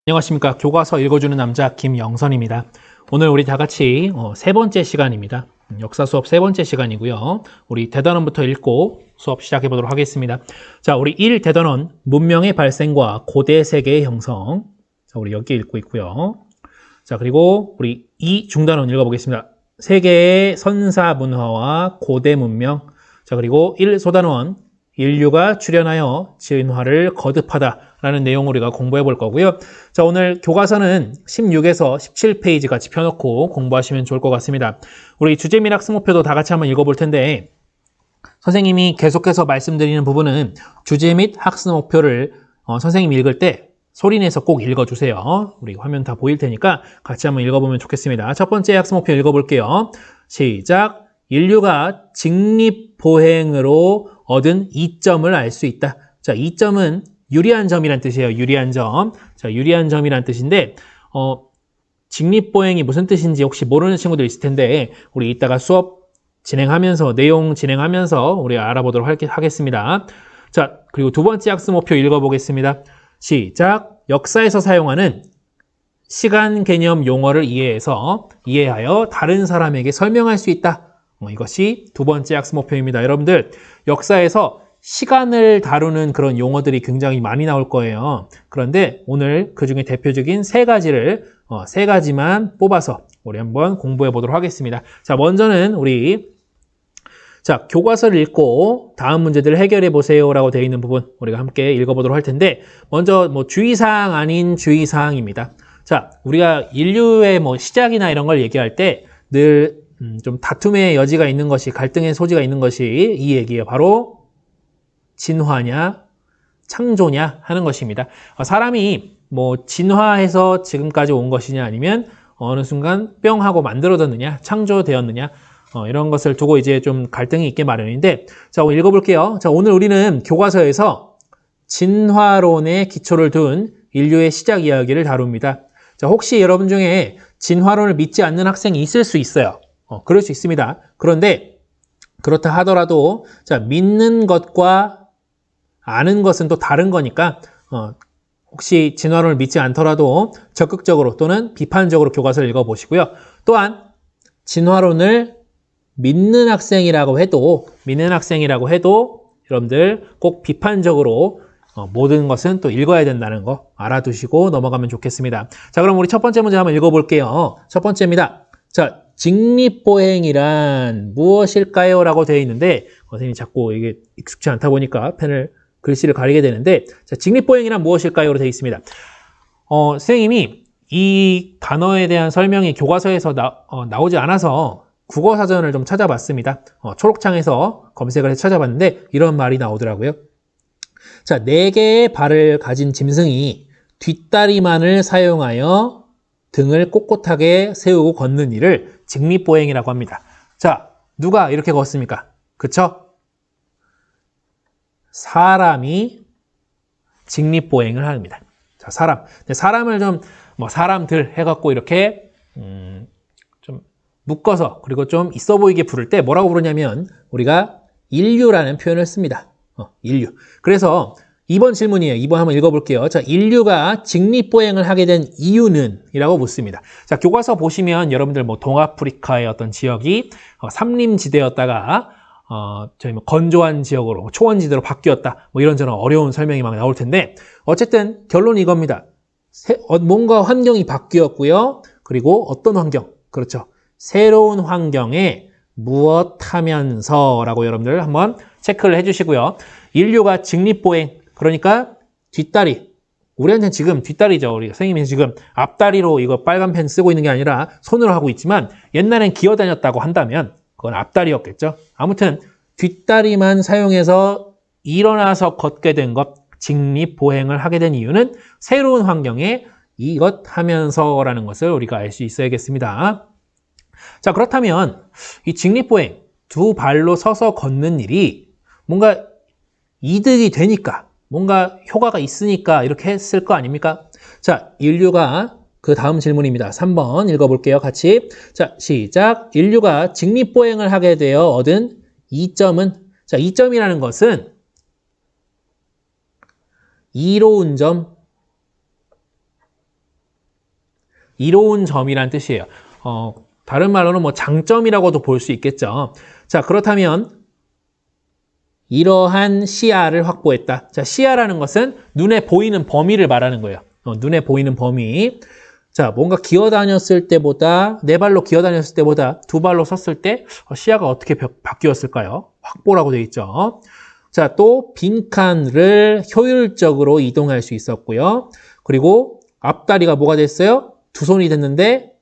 안녕하십니까. 교과서 읽어주는 남자 김영선입니다. 오늘 우리 다 같이 세 번째 시간입니다. 역사 수업 세 번째 시간이고요. 우리 대단원부터 읽고 수업 시작해 보도록 하겠습니다. 자, 우리 1 대단원 문명의 발생과 고대 세계의 형성. 자, 우리 여기 읽고 있고요. 자, 그리고 우리 2 중단원 읽어보겠습니다. 세계의 선사 문화와 고대 문명. 자, 그리고 1 소단원 인류가 출현하여 진화를 거듭하다라는 내용을 우리가 공부해 볼 거고요. 자, 오늘 교과서는 16에서 17페이지 같이 펴놓고 공부하시면 좋을 것 같습니다. 우리 주제 및 학습목표도 다 같이 한번 읽어볼 텐데, 선생님이 계속해서 말씀드리는 부분은 주제 및 학습목표를 선생님이 읽을 때 소리내서 꼭 읽어주세요. 우리 화면 다 보일 테니까 같이 한번 읽어보면 좋겠습니다. 첫 번째 학습목표 읽어볼게요. 시작! 인류가 직립보행으로 얻은 이점을 알 수 있다. 자, 이점은 유리한 점이란 뜻이에요. 유리한 점. 자, 유리한 점이란 뜻인데, 직립보행이 무슨 뜻인지 혹시 모르는 친구들 있을 텐데, 우리 이따가 수업 진행하면서, 내용 진행하면서 우리 알아보도록 하겠습니다. 자, 그리고 두 번째 학습 목표 읽어보겠습니다. 시작. 역사에서 사용하는 시간 개념 용어를 이해하여 다른 사람에게 설명할 수 있다. 이것이 두 번째 학습 목표입니다. 여러분들, 역사에서 시간을 다루는 그런 용어들이 굉장히 많이 나올 거예요. 그런데 오늘 그중에 대표적인 세 가지만 뽑아서 우리 한번 공부해 보도록 하겠습니다. 자, 먼저는 자, 교과서를 읽고 다음 문제들을 해결해 보세요라고 되어 있는 부분 우리가 함께 읽어보도록 할 텐데, 먼저 주의사항 아닌 주의사항입니다. 자, 우리가 인류의 시작이나 이런 걸 얘기할 때 늘 좀 다툼의 여지가 있는 것이, 갈등의 소지가 있는 것이 이 얘기예요. 바로 진화냐 창조냐 하는 것입니다. 사람이 진화해서 지금까지 온 것이냐, 아니면 어느 순간 뿅 하고 만들어졌느냐, 창조되었느냐, 이런 것을 두고 이제 좀 갈등이 있게 마련인데, 자, 읽어볼게요. 자, 오늘 우리는 교과서에서 진화론의 기초를 둔 인류의 시작 이야기를 다룹니다. 자, 혹시 여러분 중에 진화론을 믿지 않는 학생이 있을 수 있어요. 그럴 수 있습니다. 그런데 그렇다 하더라도, 자, 믿는 것과 아는 것은 또 다른 거니까, 혹시 진화론을 믿지 않더라도 적극적으로 또는 비판적으로 교과서를 읽어보시고요. 또한 진화론을 믿는 학생이라고 해도 여러분들 꼭 비판적으로 모든 것은 또 읽어야 된다는 거 알아두시고 넘어가면 좋겠습니다. 자, 그럼 우리 첫 번째 문제 한번 읽어볼게요. 첫 번째입니다. 자, 직립보행이란 무엇일까요? 라고 되어 있는데, 선생님이 자꾸 이게 익숙치 않다 보니까 글씨를 가리게 되는데, 자, 직립보행이란 무엇일까요? 로 되어 있습니다. 선생님이 이 단어에 대한 설명이 교과서에서 나오지 않아서 국어사전을 좀 찾아봤습니다. 초록창에서 검색을 해서 찾아봤는데 이런 말이 나오더라고요. 자, 4개의 발을 가진 짐승이 뒷다리만을 사용하여 등을 꼿꼿하게 세우고 걷는 일을 직립보행이라고 합니다. 자, 누가 이렇게 걷습니까? 그쵸? 사람이 직립보행을 합니다. 자, 사람을 좀 사람들 해갖고 이렇게 좀 묶어서, 그리고 좀 있어 보이게 부를 때 뭐라고 부르냐면 우리가 인류라는 표현을 씁니다. 인류. 그래서 2번 질문이에요. 2번 한번 읽어볼게요. 자, 인류가 직립보행을 하게 된 이유는? 이라고 묻습니다. 자, 교과서 보시면 여러분들 동아프리카의 어떤 지역이 삼림지대였다가 저희 건조한 지역으로, 초원지대로 바뀌었다. 이런저런 어려운 설명이 막 나올 텐데, 어쨌든 결론이 이겁니다. 뭔가 환경이 바뀌었고요. 그리고 어떤 환경? 그렇죠. 새로운 환경에 무엇 하면서 라고 여러분들 한번 체크를 해주시고요. 인류가 직립보행, 그러니까 뒷다리. 우리한테는 지금 뒷다리죠. 우리 선생님이 지금 앞다리로 이거 빨간 펜 쓰고 있는 게 아니라 손으로 하고 있지만, 옛날엔 기어다녔다고 한다면 그건 앞다리였겠죠. 아무튼 뒷다리만 사용해서 일어나서 걷게 된 것, 직립보행을 하게 된 이유는 새로운 환경에 이것 하면서라는 것을 우리가 알 수 있어야겠습니다. 자, 그렇다면 이 직립보행, 두 발로 서서 걷는 일이 뭔가 이득이 되니까, 뭔가 효과가 있으니까 이렇게 했을 거 아닙니까? 자, 인류가 그 다음 질문입니다. 3번 읽어볼게요. 같이. 자, 시작. 인류가 직립보행을 하게 되어 얻은 이점은? 자, 이점이라는 것은 이로운 점, 이로운 점이란 뜻이에요. 다른 말로는 뭐 장점이라고도 볼 수 있겠죠. 자, 그렇다면 이러한 시야를 확보했다. 자, 시야라는 것은 눈에 보이는 범위를 말하는 거예요. 눈에 보이는 범위. 자, 뭔가 기어다녔을 때보다, 네 발로 기어다녔을 때보다 두 발로 섰을 때 시야가 어떻게 바뀌었을까요? 확보라고 되어 있죠. 자, 또 빈칸을 효율적으로 이동할 수 있었고요. 그리고 앞다리가 뭐가 됐어요? 두 손이 됐는데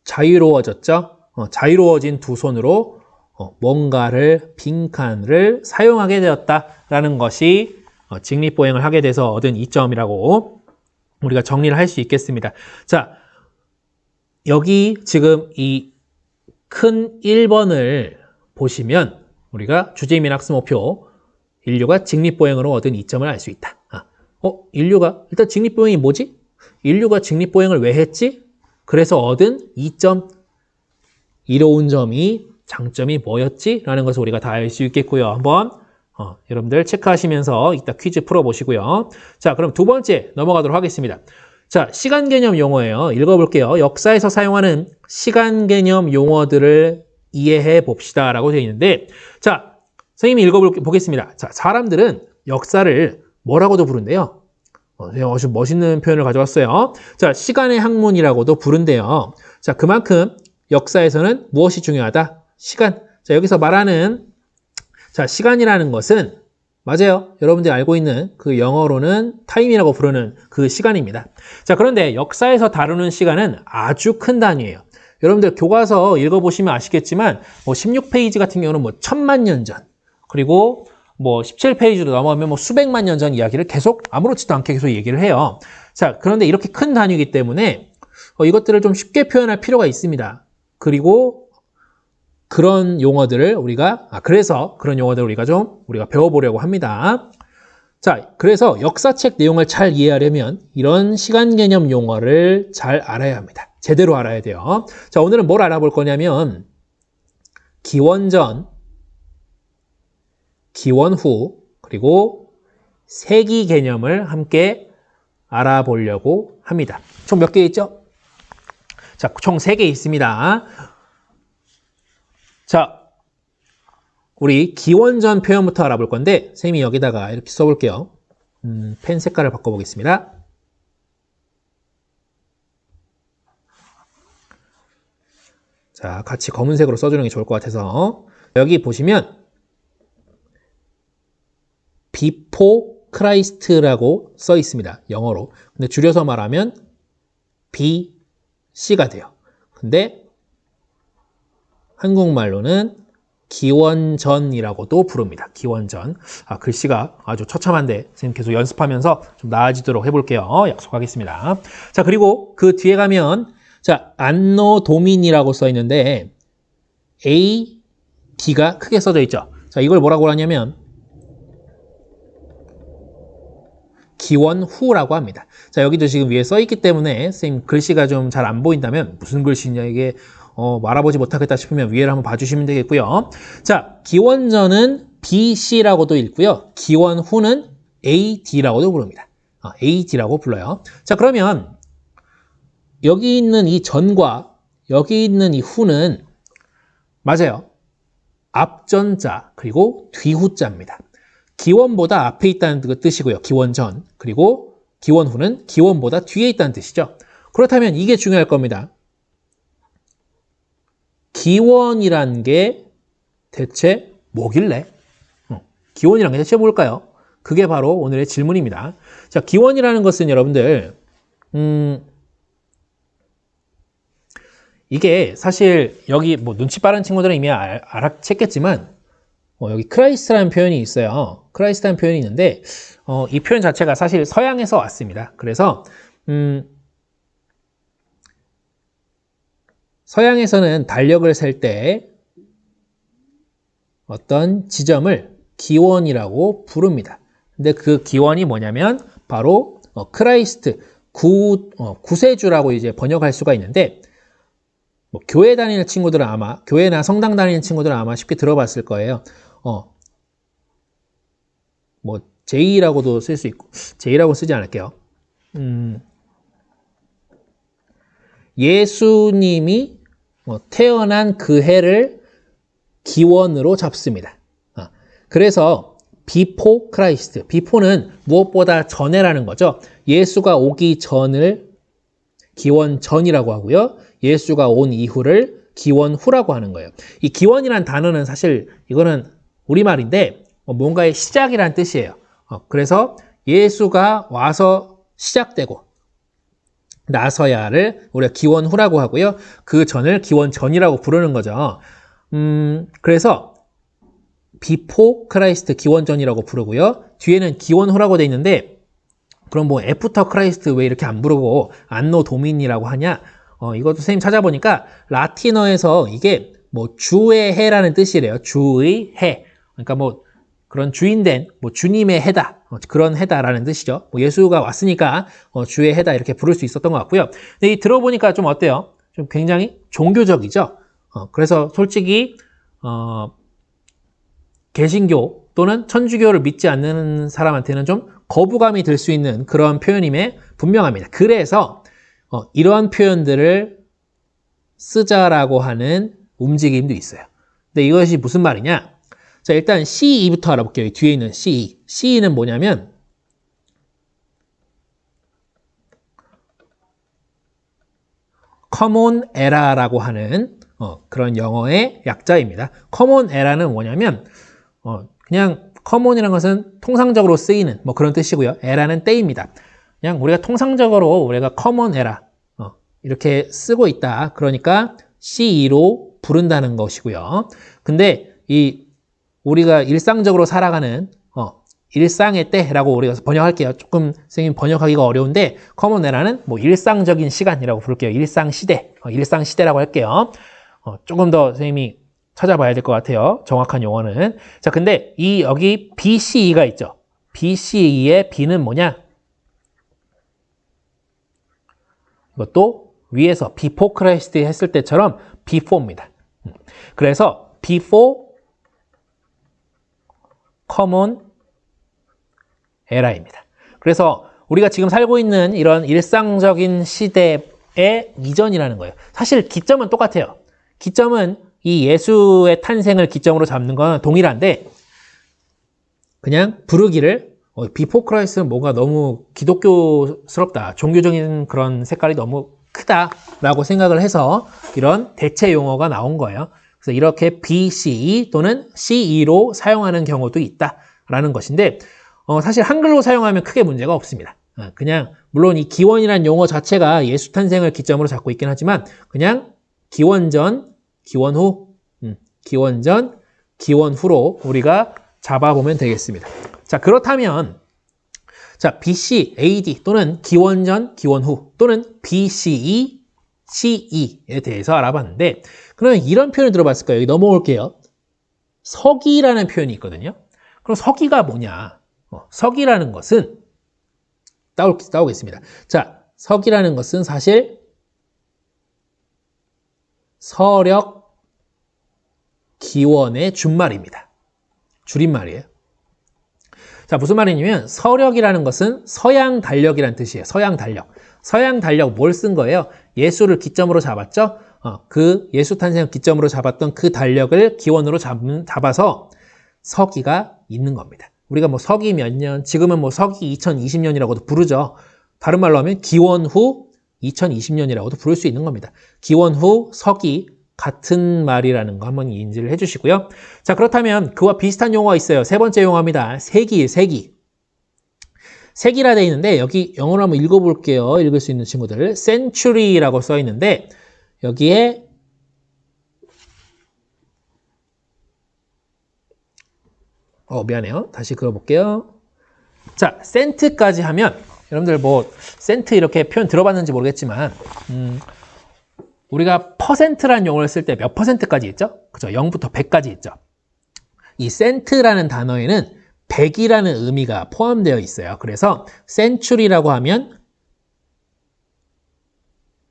자유로워졌죠. 자유로워진 두 손으로 뭔가를, 빈칸을 사용하게 되었다라는 것이 직립보행을 하게 돼서 얻은 이점이라고 우리가 정리를 할 수 있겠습니다. 자, 여기 지금 이 큰 1번을 보시면 우리가 주제민 학습목표 인류가 직립보행으로 얻은 이점을 알 수 있다. 인류가 일단 직립보행이 뭐지? 인류가 직립보행을 왜 했지? 그래서 얻은 이점, 이로운 점이 장점이 뭐였지? 라는 것을 우리가 다 알 수 있겠고요. 한번 여러분들 체크하시면서 이따 퀴즈 풀어보시고요. 자, 그럼 두 번째 넘어가도록 하겠습니다. 자, 시간 개념 용어예요. 읽어볼게요. 역사에서 사용하는 시간 개념 용어들을 이해해 봅시다 라고 되어 있는데, 자, 선생님이 읽어보겠습니다. 자, 사람들은 역사를 뭐라고도 부른대요? 아주 멋있는 표현을 가져왔어요. 자, 시간의 학문이라고도 부른대요. 자, 그만큼 역사에서는 무엇이 중요하다? 시간. 자, 여기서 말하는 자, 시간이라는 것은 맞아요. 여러분들이 알고 있는 그 영어로는 타임이라고 부르는 그 시간입니다. 자, 그런데 역사에서 다루는 시간은 아주 큰 단위예요. 여러분들 교과서 읽어보시면 아시겠지만 16페이지 같은 경우는 1000만 년 전, 그리고 17페이지로 넘어가면 수백만 년 전 이야기를 계속 아무렇지도 않게 계속 얘기를 해요. 자, 그런데 이렇게 큰 단위이기 때문에 이것들을 좀 쉽게 표현할 필요가 있습니다. 그리고 그런 용어들을 그래서 그런 용어들을 우리가 배워보려고 합니다. 자, 그래서 역사책 내용을 잘 이해하려면 이런 시간 개념 용어를 잘 알아야 합니다. 제대로 알아야 돼요. 자, 오늘은 뭘 알아볼 거냐면 기원전, 기원후, 그리고 세기 개념을 함께 알아보려고 합니다. 총 몇 개 있죠? 자, 총 3개 있습니다. 자, 우리 기원전 표현부터 알아볼 건데 선생님이 여기다가 이렇게 써볼게요. 펜 색깔을 바꿔보겠습니다. 자, 같이 검은색으로 써주는 게 좋을 것 같아서 여기 보시면 Before Christ라고 써 있습니다. 영어로. 근데 줄여서 말하면 BC가 돼요. 근데 한국말로는 기원전이라고도 부릅니다. 기원전. 글씨가 아주 처참한데 선생님 계속 연습하면서 좀 나아지도록 해볼게요. 약속하겠습니다. 자, 그리고 그 뒤에 가면 자, 안노 도민이라고 써 있는데 A, D가 크게 써져 있죠. 자, 이걸 뭐라고 하냐면 기원후라고 합니다. 자, 여기도 지금 위에 써 있기 때문에 선생님 글씨가 좀 잘 안 보인다면 무슨 글씨냐 이게 알아보지 못하겠다 싶으면 위에를 한번 봐주시면 되겠고요. 자, 기원전은 BC라고도 읽고요. 기원후는 AD라고도 부릅니다. AD라고 불러요. 자, 그러면 여기 있는 이 전과 여기 있는 이 후는 맞아요. 앞전자 그리고 뒤후자입니다. 기원보다 앞에 있다는 그 뜻이고요. 기원전. 그리고 기원후는 기원보다 뒤에 있다는 뜻이죠. 그렇다면 이게 중요할 겁니다. 기원이란 게 대체 뭐길래? 기원이란 게 대체 뭘까요? 그게 바로 오늘의 질문입니다. 자, 기원이라는 것은 여러분들 이게 사실 여기 눈치 빠른 친구들은 이미 알아챘겠지만 여기 크라이스트라는 표현이 있어요. 크라이스트라는 표현이 있는데 이 표현 자체가 사실 서양에서 왔습니다. 그래서 서양에서는 달력을 셀 때 어떤 지점을 기원이라고 부릅니다. 근데 그 기원이 뭐냐면 바로 크라이스트, 구세주라고 이제 번역할 수가 있는데 교회 다니는 친구들은 아마 교회나 성당 다니는 친구들은 아마 쉽게 들어봤을 거예요. J라고도 쓸 수 있고 J라고 쓰지 않을게요. 예수님이 태어난 그 해를 기원으로 잡습니다. 그래서 before Christ, before는 무엇보다 전에라는 거죠. 예수가 오기 전을 기원 전이라고 하고요. 예수가 온 이후를 기원 후라고 하는 거예요. 이 기원이란 단어는 사실 이거는 우리말인데 뭔가의 시작이란 뜻이에요. 그래서 예수가 와서 시작되고 나서야를 우리가 기원 후라고 하고요. 그 전을 기원 전이라고 부르는 거죠. 그래서 before Christ 기원 전이라고 부르고요. 뒤에는 기원 후라고 돼 있는데 그럼 뭐 애프터 크라이스트 왜 이렇게 안 부르고 안노 도미니라고 하냐? 이것도 선생님 찾아보니까 라틴어에서 이게 뭐 주의 해라는 뜻이래요. 주의 해. 그러니까 뭐 그런 주인된 뭐 주님의 해다. 그런 해다라는 뜻이죠. 뭐 예수가 왔으니까 주의 해다 이렇게 부를 수 있었던 것 같고요. 근데 이 들어보니까 좀 어때요? 좀 굉장히 종교적이죠. 그래서 솔직히 개신교 또는 천주교를 믿지 않는 사람한테는 좀 거부감이 들 수 있는 그런 표현임에 분명합니다. 그래서 이러한 표현들을 쓰자라고 하는 움직임도 있어요. 근데 이것이 무슨 말이냐? 자, 일단 CE부터 알아볼게요. 뒤에 있는 CE. CE는 뭐냐면 Common Era라고 하는 그런 영어의 약자입니다. Common Era는 뭐냐면 그냥 common이라는 것은 통상적으로 쓰이는 뭐 그런 뜻이고요. era는 때입니다. 그냥 우리가 통상적으로 우리가 common era 이렇게 쓰고 있다. 그러니까 CE로 부른다는 것이고요. 근데 이 우리가 일상적으로 살아가는 일상의 때라고 우리가 번역할게요. 조금 선생님 번역하기가 어려운데 common era는 뭐 일상적인 시간이라고 부를게요. 일상 시대, 일상 시대라고 할게요. 조금 더 선생님이 찾아봐야 될 것 같아요. 정확한 용어는. 자, 근데 여기 BCE가 있죠. BCE의 B는 뭐냐? 이것도 위에서 before Christ 했을 때처럼 before입니다. 그래서 before common era입니다. 그래서 우리가 지금 살고 있는 이런 일상적인 시대의 이전이라는 거예요. 사실 기점은 똑같아요. 기점은 이 예수의 탄생을 기점으로 잡는 건 동일한데 그냥 부르기를 before Christ는 뭔가 너무 기독교스럽다. 종교적인 그런 색깔이 너무 크다라고 생각을 해서 이런 대체 용어가 나온 거예요. 그래서 이렇게 BCE 또는 CE로 사용하는 경우도 있다라는 것인데 사실 한글로 사용하면 크게 문제가 없습니다. 그냥 물론 이 기원이라는 용어 자체가 예수 탄생을 기점으로 잡고 있긴 하지만 그냥 기원 전, 기원 후, 기원 전, 기원 후로 우리가 잡아보면 되겠습니다. 자, 그렇다면 자, BC, AD 또는 기원 전, 기원 후 또는 BCE, CE에 대해서 알아봤는데 그러면 이런 표현을 들어봤을 거예요. 여기 넘어올게요. 서기라는 표현이 있거든요. 그럼 서기가 뭐냐? 서기라는 것은 나오겠습니다. 자, 서기라는 것은 사실 서력 기원의 준말입니다. 줄임말이에요. 자, 무슨 말이냐면 서력이라는 것은 서양 달력이라는 뜻이에요. 서양 달력. 서양 달력 뭘 쓴 거예요? 예수를 기점으로 잡았죠? 그 예수 탄생을 기점으로 잡았던 그 달력을 기원으로 잡아서 서기가 있는 겁니다. 우리가 뭐 서기 몇 년, 지금은 뭐 서기 2020년이라고도 부르죠. 다른 말로 하면 기원 후 2020년이라고도 부를 수 있는 겁니다. 기원 후 서기 같은 말이라는 거 한번 인지를 해주시고요. 자, 그렇다면 그와 비슷한 용어가 있어요. 세 번째 용어입니다. 세기예요, 세기. 세기라 되어 있는데 여기 영어로 한번 읽어볼게요. 읽을 수 있는 친구들. century라고 써 있는데 여기에 미안해요. 다시 그어볼게요. 자, 센트까지 하면 여러분들 뭐 센트 이렇게 표현 들어봤는지 모르겠지만 우리가 퍼센트라는 용어를 쓸 때 몇 퍼센트까지 있죠? 그죠? 0부터 100까지 있죠. 이 센트라는 단어에는 100이라는 의미가 포함되어 있어요. 그래서 century라고 하면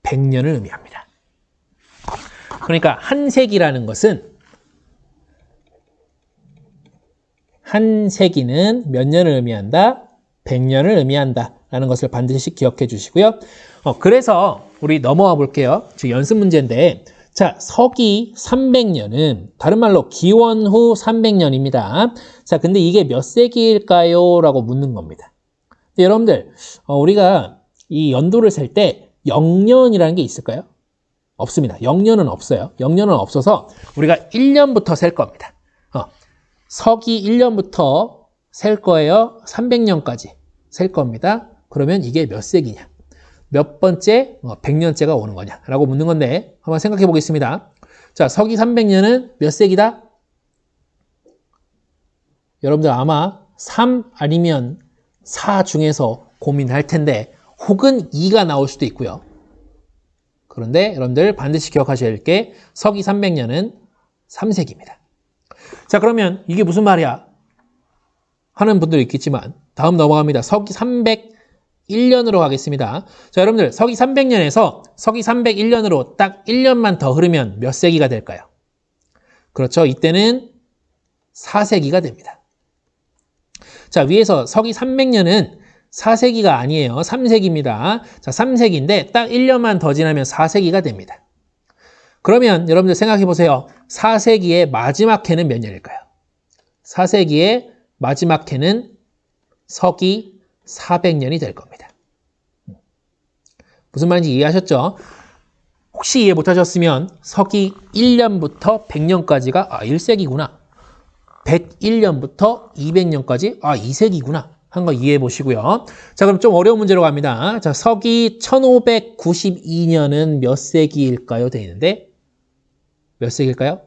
100년을 의미합니다. 그러니까 한 세기라는 것은 한 세기는 몇 년을 의미한다? 100년을 의미한다 라는 것을 반드시 기억해 주시고요. 그래서 우리 넘어와 볼게요. 지금 연습 문제인데, 자, 서기 300년은 다른 말로 기원 후 300년입니다. 자, 근데 이게 몇 세기일까요? 라고 묻는 겁니다. 여러분들, 우리가 이 연도를 셀 때 0년이라는 게 있을까요? 없습니다. 0년은 없어요. 0년은 없어서 우리가 1년부터 셀 겁니다. 서기 1년부터 셀 거예요. 300년까지 셀 겁니다. 그러면 이게 몇 세기냐? 몇 번째 100년째가 오는 거냐? 라고 묻는 건데 한번 생각해 보겠습니다. 자, 서기 300년은 몇 세기다? 여러분들 아마 3 아니면 4 중에서 고민할 텐데 혹은 2가 나올 수도 있고요. 그런데 여러분들 반드시 기억하셔야 할 게 서기 300년은 3세기입니다. 자, 그러면 이게 무슨 말이야? 하는 분들이 있겠지만 다음 넘어갑니다. 서기 301년으로 가겠습니다. 자, 여러분들 서기 300년에서 서기 301년으로 딱 1년만 더 흐르면 몇 세기가 될까요? 그렇죠. 이때는 4세기가 됩니다. 자, 위에서 서기 300년은 4세기가 아니에요. 3세기입니다. 자, 3세기인데 딱 1년만 더 지나면 4세기가 됩니다. 그러면 여러분들 생각해 보세요. 4세기의 마지막 해는 몇 년일까요? 4세기의 마지막 해는 서기 400년이 될 겁니다. 무슨 말인지 이해하셨죠? 혹시 이해 못하셨으면 서기 1년부터 100년까지가 1세기구나. 101년부터 200년까지 2세기구나. 한 거 이해해 보시고요. 자, 그럼 좀 어려운 문제로 갑니다. 자, 서기 1592년은 몇 세기일까요? 되어 있는데 몇 세기일까요?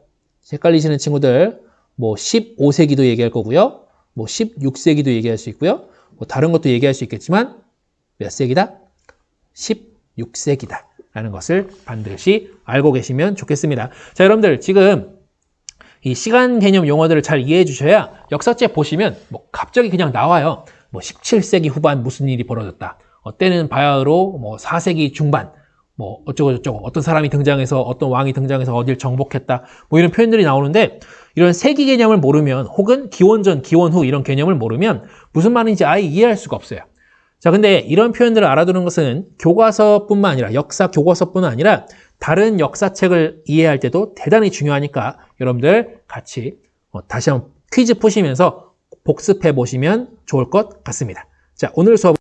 헷갈리시는 친구들 뭐 15세기도 얘기할 거고요. 뭐 16세기도 얘기할 수 있고요. 뭐 다른 것도 얘기할 수 있겠지만 몇 세기다? 16세기다. 라는 것을 반드시 알고 계시면 좋겠습니다. 자, 여러분들 지금 이 시간 개념 용어들을 잘 이해해 주셔야 역사책 보시면 뭐 갑자기 그냥 나와요. 뭐 17세기 후반 무슨 일이 벌어졌다. 때는 바야흐로 뭐 4세기 중반 뭐 어쩌고저쩌고 어떤 사람이 등장해서 어떤 왕이 등장해서 어딜 정복했다. 뭐 이런 표현들이 나오는데 이런 세기 개념을 모르면 혹은 기원전, 기원후 이런 개념을 모르면 무슨 말인지 아예 이해할 수가 없어요. 자, 근데 이런 표현들을 알아두는 것은 교과서뿐만 아니라 역사 교과서뿐만 아니라 다른 역사책을 이해할 때도 대단히 중요하니까 여러분들 같이 다시 한번 퀴즈 푸시면서 복습해 보시면 좋을 것 같습니다. 자, 오늘 수업